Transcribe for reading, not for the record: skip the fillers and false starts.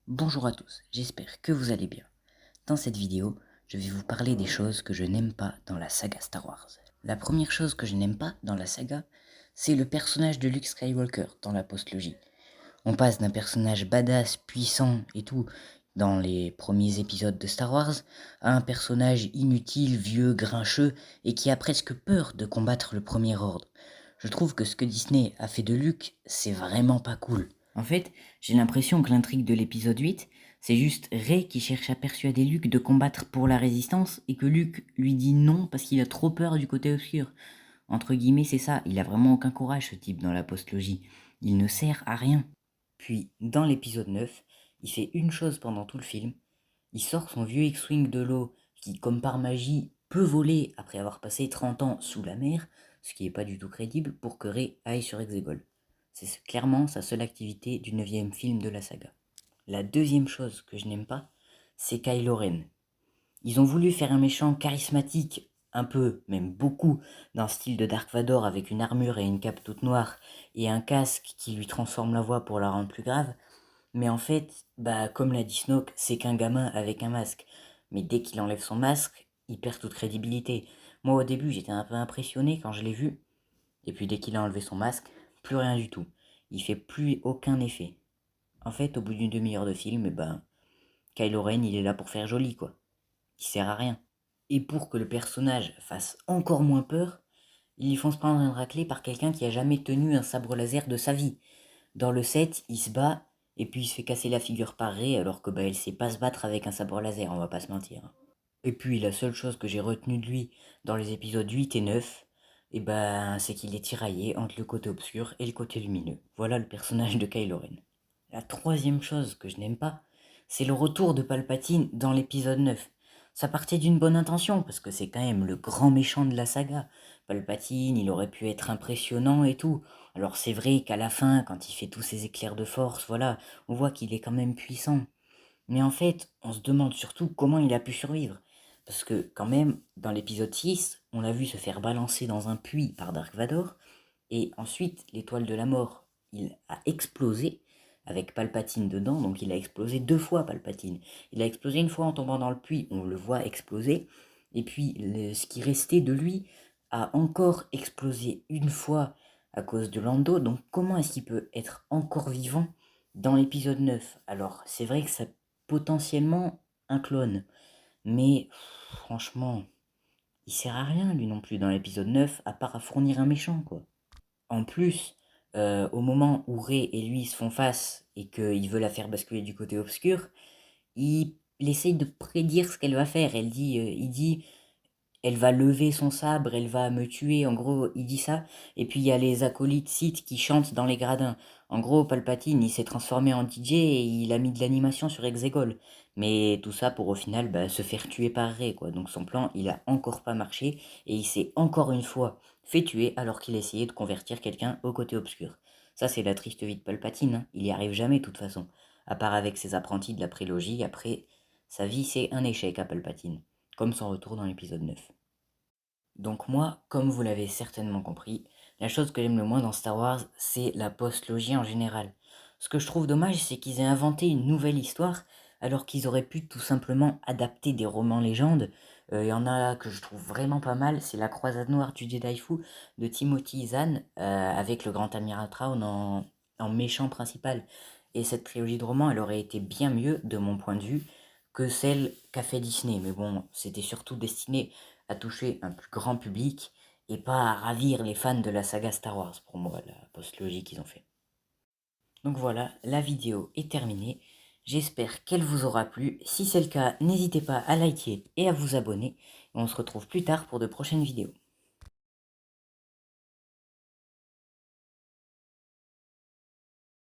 Bonjour à tous, j'espère que vous allez bien. Dans cette vidéo, je vais vous parler des choses que je n'aime pas dans la saga Star Wars. La première chose que je n'aime pas dans la saga, c'est le personnage de Luke Skywalker dans la postlogie. On passe d'un personnage badass, puissant et tout dans les premiers épisodes de Star Wars à un personnage inutile, vieux, grincheux et qui a presque peur de combattre le Premier Ordre. Je trouve que ce que Disney a fait de Luke, c'est vraiment pas cool. En fait, j'ai l'impression que l'intrigue de l'épisode 8, c'est juste Rey qui cherche à persuader Luke de combattre pour la résistance et que Luke lui dit non parce qu'il a trop peur du côté obscur. Entre guillemets, c'est ça, il a vraiment aucun courage ce type dans la postlogie. Il ne sert à rien. Puis, dans l'épisode 9, il fait une chose pendant tout le film. Il sort son vieux X-Wing de l'eau qui, comme par magie, peut voler après avoir passé 30 ans sous la mer, ce qui n'est pas du tout crédible pour que Rey aille sur Exegol. C'est clairement sa seule activité du 9e film de la saga. La deuxième chose que je n'aime pas, c'est Kylo Ren. Ils ont voulu faire un méchant charismatique, un peu, même beaucoup, dans le style de Dark Vador avec une armure et une cape toute noire et un casque qui lui transforme la voix pour la rendre plus grave. Mais en fait, comme l'a dit Snoke, c'est qu'un gamin avec un masque. Mais dès qu'il enlève son masque, il perd toute crédibilité. Moi au début j'étais un peu impressionné quand je l'ai vu, et puis dès qu'il a enlevé son masque, plus rien du tout. Il fait plus aucun effet. En fait, au bout d'une demi-heure de film, Kylo Ren il est là pour faire joli quoi. Il sert à rien. Et pour que le personnage fasse encore moins peur, ils lui font se prendre une raclée par quelqu'un qui a jamais tenu un sabre laser de sa vie. Dans le 7, il se bat et puis il se fait casser la figure par Rey alors que elle sait pas se battre avec un sabre laser, on va pas se mentir. Et puis la seule chose que j'ai retenue de lui dans les épisodes 8 et 9, c'est qu'il est tiraillé entre le côté obscur et le côté lumineux. Voilà le personnage de Kylo Ren. La troisième chose que je n'aime pas, c'est le retour de Palpatine dans l'épisode 9. Ça partait d'une bonne intention, parce que c'est quand même le grand méchant de la saga. Palpatine, il aurait pu être impressionnant et tout. Alors c'est vrai qu'à la fin, quand il fait tous ses éclairs de force, voilà, on voit qu'il est quand même puissant. Mais en fait, on se demande surtout comment il a pu survivre. Parce que quand même, dans l'épisode 6, on l'a vu se faire balancer dans un puits par Dark Vador, et ensuite, l'étoile de la mort, il a explosé avec Palpatine dedans, donc il a explosé 2 fois Palpatine. Il a explosé une fois en tombant dans le puits, on le voit exploser, et puis ce qui restait de lui a encore explosé une fois à cause de Lando, donc comment est-ce qu'il peut être encore vivant dans l'épisode 9? Alors c'est vrai que c'est potentiellement un clone, mais franchement, il sert à rien lui non plus dans l'épisode 9, à part à fournir un méchant quoi. En plus, au moment où Rey et lui se font face et qu'il veut la faire basculer du côté obscur, il essaye de prédire ce qu'elle va faire. Il dit, elle va lever son sabre, elle va me tuer. En gros, il dit ça. Et puis il y a les acolytes Sith qui chantent dans les gradins. En gros, Palpatine, il s'est transformé en DJ et il a mis de l'animation sur Exegol. Mais tout ça pour au final se faire tuer par Rey, quoi. Donc son plan, il a encore pas marché et il s'est encore une fois fait tuer alors qu'il essayait de convertir quelqu'un au côté obscur. Ça, c'est la triste vie de Palpatine, hein. Il y arrive jamais de toute façon. À part avec ses apprentis de la prélogie, après, sa vie c'est un échec à Palpatine. Comme son retour dans l'épisode 9. Donc moi, comme vous l'avez certainement compris, la chose que j'aime le moins dans Star Wars, c'est la post-logie en général. Ce que je trouve dommage, c'est qu'ils aient inventé une nouvelle histoire, alors qu'ils auraient pu tout simplement adapter des romans légendes. Il y en a que je trouve vraiment pas mal, c'est La Croisade Noire du Jedi Fu de Timothy Zahn, avec le Grand Amiral Thrawn en méchant principal. Et cette trilogie de romans, elle aurait été bien mieux, de mon point de vue, que celle qu'a fait Disney. Mais bon, c'était surtout destiné à toucher un plus grand public et pas à ravir les fans de la saga Star Wars, pour moi, la post-logie qu'ils ont fait. Donc voilà, la vidéo est terminée. J'espère qu'elle vous aura plu. Si c'est le cas, n'hésitez pas à liker et à vous abonner. Et on se retrouve plus tard pour de prochaines vidéos.